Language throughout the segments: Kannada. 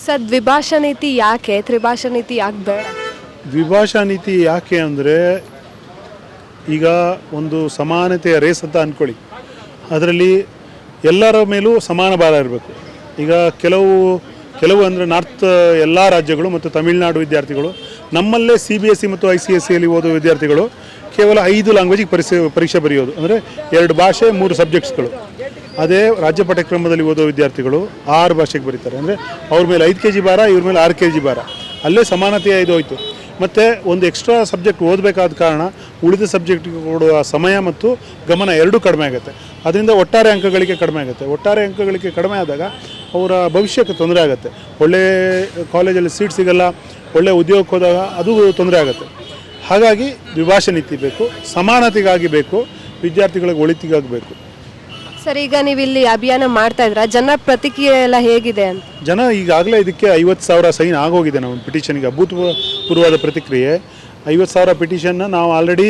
ಸರ್ ದ್ವಿಭಾಷಾ ನೀತಿ ಯಾಕೆ ತ್ರಿಭಾಷಾ ನೀತಿ ಯಾಕೆ ಬೇಡ? ದ್ವಿಭಾಷಾ ನೀತಿ ಯಾಕೆ ಅಂದರೆ ಈಗ ಒಂದು ಸಮಾನತೆಯ ರೇಸ್ ಅಂತ ಅಂದ್ಕೊಳ್ಳಿ, ಅದರಲ್ಲಿ ಎಲ್ಲರ ಮೇಲೂ ಸಮಾನ ಭಾರ ಇರಬೇಕು. ಈಗ ಕೆಲವು ಅಂದರೆ ನಾರ್ತ್ ಎಲ್ಲ ರಾಜ್ಯಗಳು ಮತ್ತು ತಮಿಳುನಾಡು ವಿದ್ಯಾರ್ಥಿಗಳು ನಮ್ಮಲ್ಲೇ CBSE ಮತ್ತು ICSEಯಲ್ಲಿ ಓದೋ ವಿದ್ಯಾರ್ಥಿಗಳು ಕೇವಲ 5 ಲ್ಯಾಂಗ್ವೇಜಿಗೆ ಪರೀಕ್ಷೆ ಬರೆಯೋದು, ಅಂದರೆ 2 ಭಾಷೆ 3 ಸಬ್ಜೆಕ್ಟ್ಸ್ಗಳು. ಅದೇ ರಾಜ್ಯ ಪಠ್ಯಕ್ರಮದಲ್ಲಿ ಓದೋ ವಿದ್ಯಾರ್ಥಿಗಳು 6 ಭಾಷೆಗೆ ಬರೀತಾರೆ. ಅಂದರೆ ಅವ್ರ ಮೇಲೆ 5 kg ಭಾರ, ಇವ್ರ ಮೇಲೆ 6 kg ಭಾರ. ಅಲ್ಲೇ ಸಮಾನತೆಯ ಇದು ಹೋಯ್ತು. ಮತ್ತು ಒಂದು ಎಕ್ಸ್ಟ್ರಾ ಸಬ್ಜೆಕ್ಟ್ ಓದಬೇಕಾದ ಕಾರಣ ಉಳಿದ ಸಬ್ಜೆಕ್ಟ್ಗೆ ಕೊಡುವ ಸಮಯ ಮತ್ತು ಗಮನ ಎರಡೂ ಕಡಿಮೆ ಆಗುತ್ತೆ. ಅದರಿಂದ ಒಟ್ಟಾರೆ ಅಂಕಗಳಿಗೆ ಕಡಿಮೆ ಆಗುತ್ತೆ. ಒಟ್ಟಾರೆ ಅಂಕಗಳಿಗೆ ಕಡಿಮೆ ಆದಾಗ ಅವರ ಭವಿಷ್ಯಕ್ಕೆ ತೊಂದರೆ ಆಗುತ್ತೆ. ಒಳ್ಳೆಯ ಕಾಲೇಜಲ್ಲಿ ಸೀಟ್ ಸಿಗಲ್ಲ, ಒಳ್ಳೆಯ ಉದ್ಯೋಗಕ್ಕೆ ಹೋದಾಗ ಅದು ತೊಂದರೆ ಆಗುತ್ತೆ. ಹಾಗಾಗಿ ದ್ವಿಭಾಷಾ ನೀತಿ ಬೇಕು, ಸಮಾನತೆಗಾಗಿ ಬೇಕು, ವಿದ್ಯಾರ್ಥಿಗಳಿಗೆ ಒಳಿತಿಗಾಗಿ ಬೇಕು. ಸರ್ ಈಗ ನೀವು ಇಲ್ಲಿ ಅಭಿಯಾನ ಮಾಡ್ತಾ ಇದ್ರ, ಜನ ಪ್ರತಿಕ್ರಿಯೆ ಎಲ್ಲ ಹೇಗಿದೆ ಅಂತ? ಜನ ಈಗಾಗಲೇ ಇದಕ್ಕೆ 50,000 ಸೈನ್ ಆಗೋಗಿದೆ. ನಮ್ಮ ಪಿಟಿಷನ್ಗೆ ಅಭೂತಪೂರ್ವವಾದ ಪ್ರತಿಕ್ರಿಯೆ. 50,000 ಪಿಟಿಷನ್ನ ನಾವು ಆಲ್ರೆಡಿ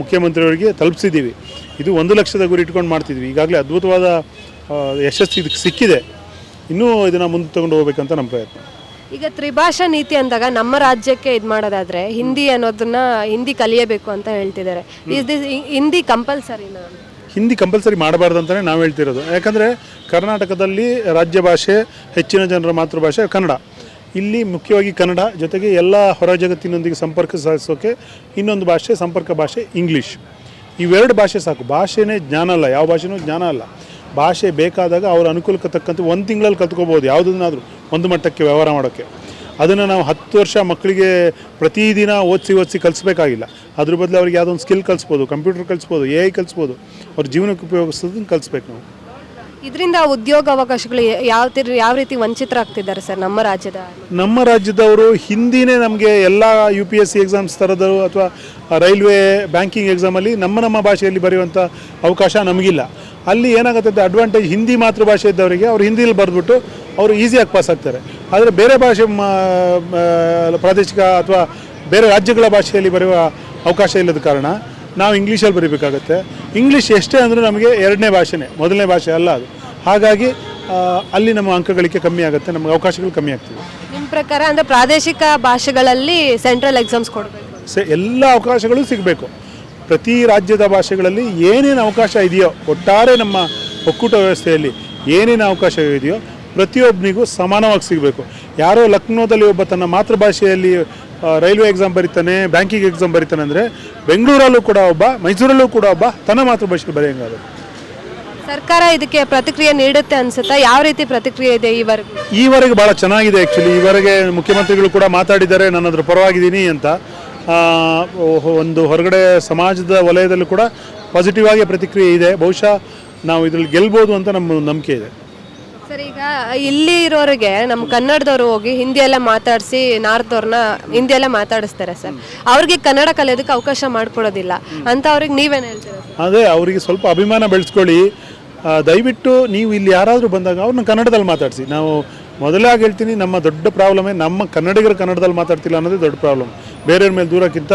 ಮುಖ್ಯಮಂತ್ರಿಯವರಿಗೆ ತಲುಪಿಸಿದ್ದೀವಿ. ಇದು 1 ಲಕ್ಷದ ಗುರಿ ಇಟ್ಕೊಂಡು ಮಾಡ್ತಿದ್ವಿ. ಈಗಾಗಲೇ ಅದ್ಭುತವಾದ ಯಶಸ್ಸು ಇದಕ್ಕೆ ಸಿಕ್ಕಿದೆ. ಇನ್ನೂ ಇದನ್ನು ಮುಂದೆ ತಗೊಂಡು ಹೋಗ್ಬೇಕಂತ ನಮ್ಮ ಪ್ರಯತ್ನ. ಈಗ ತ್ರಿಭಾಷಾ ನೀತಿ ಅಂದಾಗ ನಮ್ಮ ರಾಜ್ಯಕ್ಕೆ ಇದು ಮಾಡೋದಾದ್ರೆ ಹಿಂದಿ ಕಲಿಯಬೇಕು ಅಂತ ಹೇಳ್ತಿದ್ದಾರೆ. ಹಿಂದಿ ಕಂಪಲ್ಸರಿನಾ? ಹಿಂದಿ ಕಂಪಲ್ಸರಿ ಮಾಡಬಾರ್ದು ಅಂತಲೇ ನಾವು ಹೇಳ್ತಿರೋದು. ಯಾಕಂದರೆ ಕರ್ನಾಟಕದಲ್ಲಿ ರಾಜ್ಯ ಭಾಷೆ, ಹೆಚ್ಚಿನ ಜನರ ಮಾತೃಭಾಷೆ ಕನ್ನಡ. ಇಲ್ಲಿ ಮುಖ್ಯವಾಗಿ ಕನ್ನಡ, ಜೊತೆಗೆ ಎಲ್ಲ ಹೊರ ಜಗತ್ತಿನೊಂದಿಗೆ ಸಂಪರ್ಕ ಸಾಧಿಸೋಕ್ಕೆ ಇನ್ನೊಂದು ಭಾಷೆ, ಸಂಪರ್ಕ ಭಾಷೆ ಇಂಗ್ಲೀಷ್. ಇವೆರಡು ಭಾಷೆ ಸಾಕು. ಭಾಷೆನೇ ಜ್ಞಾನ ಅಲ್ಲ, ಯಾವ ಭಾಷೆನೂ ಜ್ಞಾನ ಅಲ್ಲ. ಭಾಷೆ ಬೇಕಾದಾಗ ಅವರ ಅನುಕೂಲಕ್ಕೆ ತಕ್ಕಂತೆ 1 ತಿಂಗಳಲ್ಲಿ ಕಲ್ತ್ಕೋಬೋದು ಯಾವುದನ್ನಾದರೂ ಒಂದು ಮಟ್ಟಕ್ಕೆ ವ್ಯವಹಾರ ಮಾಡೋಕ್ಕೆ. ಅದನ್ನು ನಾವು 10 ವರ್ಷ ಮಕ್ಕಳಿಗೆ ಪ್ರತಿದಿನ ಓದಿಸಿ ಕಲಿಸ್ಬೇಕಾಗಿಲ್ಲ. ಅದ್ರ ಬದಲು ಅವ್ರಿಗೆ ಯಾವುದೋ ಒಂದು ಸ್ಕಿಲ್ ಕಲಿಸ್ಬೋದು, ಕಂಪ್ಯೂಟರ್ ಕಲಿಸ್ಬೋದು, AI ಕಲಿಸ್ಬೋದು. ಅವ್ರ ಜೀವನಕ್ಕೆ ಉಪಯೋಗಿಸೋದನ್ನು ಕಲಿಸ್ಬೇಕು ನಾವು. ಇದರಿಂದ ಉದ್ಯೋಗ ಅವಕಾಶಗಳು ಯಾವ ರೀತಿ ವಂಚಿತರಾಗ್ತಿದ್ದಾರೆ ಸರ್ ನಮ್ಮ ರಾಜ್ಯದವರು? ಹಿಂದಿನೇ ನಮಗೆ ಎಲ್ಲ UPSC ಎಕ್ಸಾಮ್ಸ್ ಥರದ್ದು ಅಥವಾ ರೈಲ್ವೆ, ಬ್ಯಾಂಕಿಂಗ್ ಎಕ್ಸಾಮಲ್ಲಿ ನಮ್ಮ ಭಾಷೆಯಲ್ಲಿ ಬರೆಯುವಂಥ ಅವಕಾಶ ನಮಗಿಲ್ಲ. ಅಲ್ಲಿ ಏನಾಗುತ್ತೆ, ಅಡ್ವಾಂಟೇಜ್ ಹಿಂದಿ ಮಾತೃಭಾಷೆ ಇದ್ದವರಿಗೆ ಅವ್ರು ಹಿಂದಿಯಲ್ಲಿ ಬರೆದ್ಬಿಟ್ಟು ಅವರು ಈಸಿಯಾಗಿ ಪಾಸ್ ಆಗ್ತಾರೆ. ಆದರೆ ಬೇರೆ ಭಾಷೆ, ಪ್ರಾದೇಶಿಕ ಅಥವಾ ಬೇರೆ ರಾಜ್ಯಗಳ ಭಾಷೆಯಲ್ಲಿ ಬರೆಯುವ ಅವಕಾಶ ಇಲ್ಲದ ಕಾರಣ ನಾವು ಇಂಗ್ಲೀಷಲ್ಲಿ ಬರೀಬೇಕಾಗತ್ತೆ. ಇಂಗ್ಲೀಷ್ ಎಷ್ಟೇ ಅಂದರೂ ನಮಗೆ 2ನೇ ಭಾಷೆನೇ, 1ನೇ ಭಾಷೆ ಅಲ್ಲ ಅದು. ಹಾಗಾಗಿ ಅಲ್ಲಿ ನಮ್ಮ ಅಂಕಗಳಿಕೆ ಕಮ್ಮಿ ಆಗುತ್ತೆ, ನಮಗೆ ಅವಕಾಶಗಳು ಕಮ್ಮಿ ಆಗ್ತವೆ. ನಿಮ್ಮ ಪ್ರಕಾರ ಅಂದರೆ ಪ್ರಾದೇಶಿಕ ಭಾಷೆಗಳಲ್ಲಿ ಸೆಂಟ್ರಲ್ ಎಕ್ಸಾಮ್ಸ್ ಕೊಡಬೇಕು, ಎಲ್ಲ ಅವಕಾಶಗಳು ಸಿಗಬೇಕು. ಪ್ರತಿ ರಾಜ್ಯದ ಭಾಷೆಗಳಲ್ಲಿ ಏನೇನು ಅವಕಾಶ ಇದೆಯೋ, ಒಟ್ಟಾರೆ ನಮ್ಮ ಒಕ್ಕೂಟ ವ್ಯವಸ್ಥೆಯಲ್ಲಿ ಏನೇನು ಅವಕಾಶ ಇದೆಯೋ ಪ್ರತಿಯೊಬ್ಬನಿಗೂ ಸಮಾನವಾಗಿ ಸಿಗಬೇಕು. ಯಾರೋ ಲಕ್ನೋದಲ್ಲಿ ಒಬ್ಬ ತನ್ನ ಮಾತೃಭಾಷೆಯಲ್ಲಿ ರೈಲ್ವೆ ಎಕ್ಸಾಮ್ ಬರೀತಾನೆ, ಬ್ಯಾಂಕಿಂಗ್ ಎಕ್ಸಾಮ್ ಬರೀತಾನೆ ಅಂದರೆ ಬೆಂಗಳೂರಲ್ಲೂ ಕೂಡ ಒಬ್ಬ, ಮೈಸೂರಲ್ಲೂ ಕೂಡ ಒಬ್ಬ ತನ್ನ ಮಾತೃಭಾಷೆಯಲ್ಲಿ ಬರೆಯೋಂಗಾಗುತ್ತೆ. ಸರ್ಕಾರ ಇದಕ್ಕೆ ಪ್ರತಿಕ್ರಿಯೆ ನೀಡುತ್ತೆ ಅನ್ಸುತ್ತಾ? ಯಾವ ರೀತಿ ಪ್ರತಿಕ್ರಿಯೆ ಇದೆ ಈವರೆಗೆ ಭಾಳ ಚೆನ್ನಾಗಿದೆ. ಆ್ಯಕ್ಚುಲಿ ಈವರೆಗೆ ಮುಖ್ಯಮಂತ್ರಿಗಳು ಕೂಡ ಮಾತಾಡಿದ್ದಾರೆ, ನಾನು ಅದ್ರ ಪರವಾಗಿದ್ದೀನಿ ಅಂತ. ಒಂದು ಹೊರಗಡೆ ಸಮಾಜದ ವಲಯದಲ್ಲೂ ಕೂಡ ಪಾಸಿಟಿವ್ ಆಗಿ ಪ್ರತಿಕ್ರಿಯೆ ಇದೆ. ಬಹುಶಃ ನಾವು ಇದರಲ್ಲಿ ಗೆಲ್ಬೋದು ಅಂತ ನಮ್ಮ ನಂಬಿಕೆ ಇದೆ. ಸರ್ ಈಗ ಇಲ್ಲಿ ಇರೋರಿಗೆ ನಮ್ಮ ಕನ್ನಡದವರು ಹೋಗಿ ಹಿಂದಿ ಎಲ್ಲ ಮಾತಾಡಿಸಿ ನಾರ್ತ್ವ್ರನ್ನ ಹಿಂದಿ ಎಲ್ಲ ಮಾತಾಡಿಸ್ತಾರೆ ಸರ್. ಅವ್ರಿಗೆ ಕನ್ನಡ ಕಲಿಯೋದಕ್ಕೆ ಅವಕಾಶ ಮಾಡಿಕೊಡೋದಿಲ್ಲ ಅಂತ ಅವ್ರಿಗೆ ನೀವೇನು ಹೇಳ್ತೀರಾ? ಅದೇ, ಅವರಿಗೆ ಸ್ವಲ್ಪ ಅಭಿಮಾನ ಬೆಳೆಸ್ಕೊಳ್ಳಿ. ದಯವಿಟ್ಟು ನೀವು ಇಲ್ಲಿ ಯಾರಾದರೂ ಬಂದಾಗ ಅವ್ರನ್ನ ಕನ್ನಡದಲ್ಲಿ ಮಾತಾಡಿಸಿ. ನಾವು ಮೊದಲಾಗಿ ಹೇಳ್ತೀನಿ, ನಮ್ಮ ದೊಡ್ಡ ಪ್ರಾಬ್ಲಮೇ ನಮ್ಮ ಕನ್ನಡಿಗರು ಕನ್ನಡದಲ್ಲಿ ಮಾತಾಡ್ತಿಲ್ಲ ಅನ್ನೋದೇ ದೊಡ್ಡ ಪ್ರಾಬ್ಲಮ್. ಬೇರೆಯವ್ರ ಮೇಲೆ ದೂರಕ್ಕಿಂತ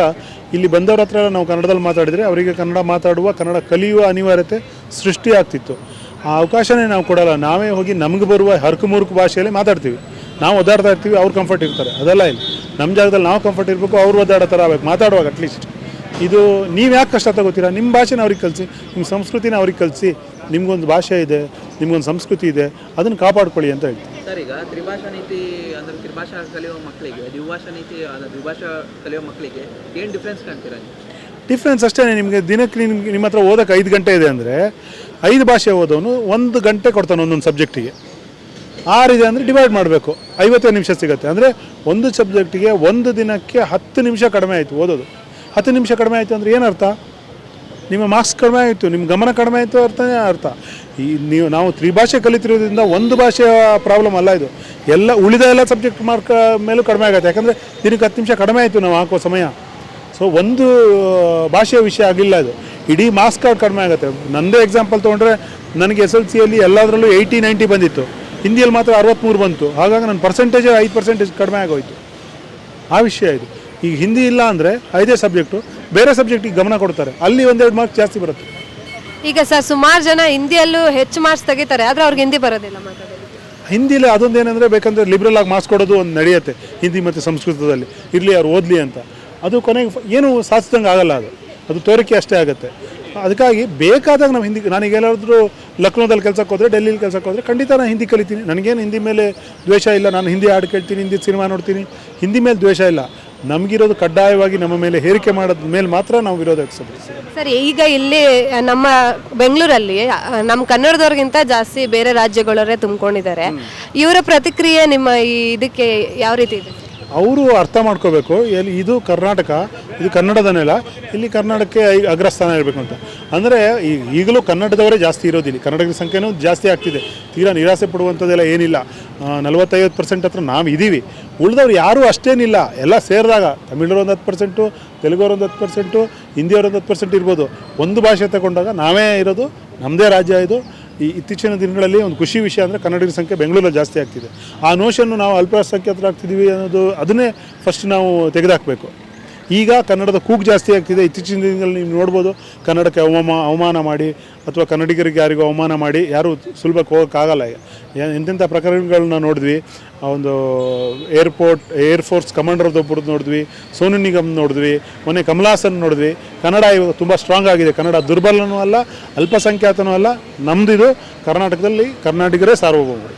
ಇಲ್ಲಿ ಬಂದವ್ರ ಹತ್ರ ನಾವು ಕನ್ನಡದಲ್ಲಿ ಮಾತಾಡಿದರೆ ಅವರಿಗೆ ಕನ್ನಡ ಮಾತಾಡುವ, ಕನ್ನಡ ಕಲಿಯುವ ಅನಿವಾರ್ಯತೆ ಸೃಷ್ಟಿ ಆಗ್ತಿತ್ತು. ಆ ಅವಕಾಶನೇ ನಾವು ಕೊಡಲ್ಲ. ನಾವೇ ಹೋಗಿ ನಮಗೆ ಬರುವ ಹರಕು ಭಾಷೆಯಲ್ಲಿ ಮಾತಾಡ್ತೀವಿ. ನಾವು ಓದಾಡ್ತಾ ಇರ್ತೀವಿ, ಅವ್ರು ಕಂಫರ್ಟ್ ಇರ್ತಾರೆ. ಅದೆಲ್ಲ ಇಲ್ಲ. ನಮ್ಮ ಜಾಗದಲ್ಲಿ ನಾವು ಕಂಫರ್ಟ್ ಇರಬೇಕು, ಅವ್ರು ಓದಾಡೋ ಥರ ಆಗಬೇಕು ಮಾತಾಡುವಾಗ. ಅಟ್ಲೀಸ್ಟ್ ಇದು ನೀವು ಯಾಕೆ ಕಷ್ಟ ತಗೋತೀರಾ? ನಿಮ್ಮ ಭಾಷೆನ ಅವ್ರಿಗೆ ಕಲಿಸಿ, ನಿಮ್ಮ ಸಂಸ್ಕೃತಿನ ಅವ್ರಿಗೆ ಕಲಿಸಿ. ನಿಮ್ಗೊಂದು ಭಾಷೆ ಇದೆ, ನಿಮ್ಗೊಂದು ಸಂಸ್ಕೃತಿ ಇದೆ, ಅದನ್ನು ಕಾಪಾಡ್ಕೊಳ್ಳಿ ಅಂತ ಹೇಳ್ತೀವಿ. ಸರ್ ಈಗ ತ್ರಿಭಾಷಾ ನೀತಿ ಅಂದರೆ ತ್ರಿಭಾಷಾ ಕಲಿಯುವ ಮಕ್ಕಳಿಗೆ, ದ್ವಿಭಾಷಾ ನೀತಿ ದ್ವಿಭಾಷಾ ಕಲಿಯುವ ಮಕ್ಕಳಿಗೆ ಏನು ಡಿಫ್ರೆನ್ಸ್ ಕಾಣ್ತೀರಾ? ಡಿಫ್ರೆನ್ಸ್ ಅಷ್ಟೇ. ನಿಮಗೆ ದಿನಕ್ಕೆ ನಿಮ್ಮ ಹತ್ರ ಓದೋಕ್ಕೆ 5 ಗಂಟೆ ಇದೆ ಅಂದರೆ 5 ಭಾಷೆ ಓದೋನು 1 ಗಂಟೆ ಕೊಡ್ತಾನೆ ಒಂದೊಂದು ಸಬ್ಜೆಕ್ಟಿಗೆ. 6 ಇದೆ ಅಂದರೆ ಡಿವೈಡ್ ಮಾಡಬೇಕು, 55 ನಿಮಿಷ ಸಿಗುತ್ತೆ. ಅಂದರೆ ಒಂದು ಸಬ್ಜೆಕ್ಟಿಗೆ 1 ದಿನಕ್ಕೆ 10 ನಿಮಿಷ ಕಡಿಮೆ ಆಯಿತು ಓದೋದು. 10 ನಿಮಿಷ ಕಡಿಮೆ ಆಯಿತು ಅಂದರೆ ಏನರ್ಥ? ನಿಮ್ಮ ಮಾರ್ಕ್ಸ್ ಕಡಿಮೆ ಆಯಿತು, ನಿಮ್ಮ ಗಮನ ಕಡಿಮೆ ಆಯಿತು ಅರ್ಥ. ನಾವು ತ್ರಿಭಾಷೆ ಕಲಿತಿರೋದ್ರಿಂದ ಒಂದು ಭಾಷೆಯ ಪ್ರಾಬ್ಲಮ್ ಅಲ್ಲ ಇದು. ಉಳಿದ ಎಲ್ಲ ಸಬ್ಜೆಕ್ಟ್ ಮಾರ್ಕ್ ಮೇಲೂ ಕಡಿಮೆ ಆಗುತ್ತೆ. ಯಾಕಂದರೆ ದಿನಕ್ಕೆ 10 ನಿಮಿಷ ಕಡಿಮೆ ಆಯಿತು ನಾವು ಹಾಕೋ ಸಮಯ. ಸೊ ಒಂದು ಭಾಷೆಯ ವಿಷಯ ಆಗಿಲ್ಲ ಇದು, ಇಡೀ ಮಾರ್ಕ್ಸ್ ಕಾರ್ಡ್ ಕಡಿಮೆ ಆಗುತ್ತೆ. ನನ್ನದೇ ಎಕ್ಸಾಂಪಲ್ ತೊಗೊಂಡ್ರೆ ನನಗೆ SLCಯಲ್ಲಿ ಎಲ್ಲದರಲ್ಲೂ 80-90 ಬಂದಿತ್ತು, ಹಿಂದಿಯಲ್ಲಿ ಮಾತ್ರ 63 ಬಂತು. ಹಾಗಾಗಿ ನನ್ನ ಪರ್ಸೆಂಟೇಜ್ 5% ಕಡಿಮೆ ಆಗೋಯಿತು. ಆ ವಿಷಯ ಇದು. ಈಗ ಹಿಂದಿ ಇಲ್ಲ ಅಂದರೆ 5 ಸಬ್ಜೆಕ್ಟು, ಬೇರೆ ಸಬ್ಜೆಕ್ಟಿಗೆ ಗಮನ ಕೊಡ್ತಾರೆ, ಅಲ್ಲಿ 1-2 ಮಾರ್ಕ್ಸ್ ಜಾಸ್ತಿ ಬರುತ್ತೆ. ಈಗ ಸರ್ ಸುಮಾರು ಜನ ಹಿಂದಿಯಲ್ಲೂ ಹೆಚ್ಚು ಮಾರ್ಕ್ಸ್ ತೆಗಿತಾರೆ, ಆದರೆ ಅವ್ರಿಗೆ ಹಿಂದಿ ಬರೋದಿಲ್ಲ ಮಾತಾಡೋದು. ಹಿಂದಿಲಿ ಅದೊಂದೇನೆಂದರೆ ಬೇಕಂದರೆ ಲಿಬ್ರಲ್ ಆಗಿ ಮಾರ್ಕ್ಸ್ ಕೊಡೋದು ಒಂದು ನಡೆಯುತ್ತೆ ಹಿಂದಿ ಮತ್ತು ಸಂಸ್ಕೃತದಲ್ಲಿ, ಇರಲಿ ಅವ್ರು ಓದಲಿ ಅಂತ. ಅದು ಕೊನೆಗೆ ಏನು ಸಾಧಿಸ್ದಂಗೆ ಆಗಲ್ಲ, ಅದು ತೋರಿಕೆ ಅಷ್ಟೇ ಆಗುತ್ತೆ. ಅದಕ್ಕಾಗಿ ಬೇಕಾದಾಗ ನಾವು ಹಿಂದಿ, ನನಗೆ ಎಲ್ಲಾದರೂ ಲಕ್ನೋದಲ್ಲಿ ಕೆಲಸಕ್ಕೆ ಹೋದರೆ, ಡೆಲ್ಲಿಲಿ ಕೆಲಸಕ್ಕೆ ಹೋದರೆ ಖಂಡಿತ ನಾನು ಹಿಂದಿ ಕಲಿತೀನಿ. ನನಗೇನು ಹಿಂದಿ ಮೇಲೆ ದ್ವೇಷ ಇಲ್ಲ, ನಾನು ಹಿಂದಿ ಹಾಡು ಕೇಳ್ತೀನಿ, ಹಿಂದಿ ಸಿನಿಮಾ ನೋಡ್ತೀನಿ, ಹಿಂದಿ ಮೇಲೆ ದ್ವೇಷ ಇಲ್ಲ. ನಮಗಿರೋದು ಕಡ್ಡಾಯವಾಗಿ ನಮ್ಮ ಮೇಲೆ ಹೇರಿಕೆ ಮಾಡೋದ ಮೇಲೆ ಮಾತ್ರ ನಾವು ವಿರೋಧ ವ್ಯಕ್ತಪಡಿಸ್ತೀವಿ. ಸರ್, ಈಗ ಇಲ್ಲಿ ನಮ್ಮ ಬೆಂಗಳೂರಲ್ಲಿ ನಮ್ಮ ಕನ್ನಡದವ್ರಿಗಿಂತ ಜಾಸ್ತಿ ಬೇರೆ ರಾಜ್ಯಗಳವರೇ ತುಂಬಿಕೊಂಡಿದ್ದಾರೆ. ಇವರ ಪ್ರತಿಕ್ರಿಯೆ ನಿಮ್ಮ ಈ ಇದಕ್ಕೆ ಯಾವ ರೀತಿ ಇದೆ? ಅವರು ಅರ್ಥ ಮಾಡ್ಕೋಬೇಕು, ಇದು ಕರ್ನಾಟಕ, ಇದು ಕನ್ನಡದ ನೆಲ, ಇಲ್ಲಿ ಕರ್ನಾಟಕಕ್ಕೆ ಅಗ್ರಸ್ಥಾನ ಇರಬೇಕು ಅಂತ. ಅಂದರೆ ಈಗಲೂ ಕನ್ನಡದವರೇ ಜಾಸ್ತಿ ಇರೋದಿಲ್ಲ, ಕನ್ನಡಿಗರ ಸಂಖ್ಯೆನೂ ಜಾಸ್ತಿ ಆಗ್ತಿದೆ. ತೀರಾ ನಿರಾಸೆ ಪಡುವಂಥದ್ದೆಲ್ಲ ಏನಿಲ್ಲ. 40-50% ಹತ್ರ ನಾವು ಇದ್ದೀವಿ. ಉಳಿದವ್ರು ಯಾರೂ ಅಷ್ಟೇನಿಲ್ಲ, ಎಲ್ಲ ಸೇರಿದಾಗ ತಮಿಳರು ಒಂದು 10%, ತೆಲುಗವರು ಒಂದು 10%, ಹಿಂದಿಯವರು ಒಂದು 10% ಇರ್ಬೋದು. ಒಂದು ಭಾಷೆ ತಗೊಂಡಾಗ ನಾವೇ ಇರೋದು, ನಮ್ಮದೇ ರಾಜ್ಯ ಇದು. ಈ ಇತ್ತೀಚಿನ ದಿನಗಳಲ್ಲಿ ಒಂದು ಖುಷಿ ವಿಷಯ ಅಂದರೆ ಕನ್ನಡಿಗರ ಸಂಖ್ಯೆ ಬೆಂಗಳೂರಲ್ಲಿ ಜಾಸ್ತಿ ಆಗ್ತಿದೆ. ಆ ನೋಷನ್ನು ನಾವು ಅಲ್ಪಸಂಖ್ಯಾತರಾಗ್ತಿದ್ದೀವಿ ಅನ್ನೋದು, ಅದನ್ನೇ ಫಸ್ಟ್ ನಾವು ತೆಗೆದುಹಾಕಬೇಕು. ಈಗ ಕನ್ನಡದ ಕೂಗು ಜಾಸ್ತಿ ಆಗ್ತಿದೆ. ಇತ್ತೀಚಿನ ದಿನಗಳಲ್ಲಿ ನೀವು ನೋಡ್ಬೋದು, ಕನ್ನಡಕ್ಕೆ ಅವಮಾನ ಮಾಡಿ ಅಥವಾ ಕನ್ನಡಿಗರಿಗೆ ಯಾರಿಗೂ ಅವಮಾನ ಮಾಡಿ ಯಾರೂ ಸುಲಭಕ್ಕೆ ಹೋಗೋಕ್ಕಾಗಲ್ಲ. ಎಂತೆಂಥ ಪ್ರಕರಣಗಳನ್ನ ನೋಡಿದ್ವಿ. ಒಂದು ಏರ್ಫೋರ್ಸ್ ಕಮಾಂಡರ್ದೊಬ್ಬರದ್ದು ನೋಡಿದ್ವಿ, ಸೋನು ನಿಗಮ್ ನೋಡಿದ್ವಿ, ಮೊನ್ನೆ ಕಮಲಾಸನ್ ನೋಡಿದ್ವಿ. ಕನ್ನಡ ಇವಾಗ ತುಂಬ ಸ್ಟ್ರಾಂಗ್ ಆಗಿದೆ. ಕನ್ನಡ ದುರ್ಬಲನೂ ಅಲ್ಲ, ಅಲ್ಪಸಂಖ್ಯಾತನೂ ಅಲ್ಲ. ನಮ್ಮದಿದು ಕರ್ನಾಟಕದಲ್ಲಿ ಕನ್ನಡಿಗರೇ ಸಾರ್ವಭೌಮರು.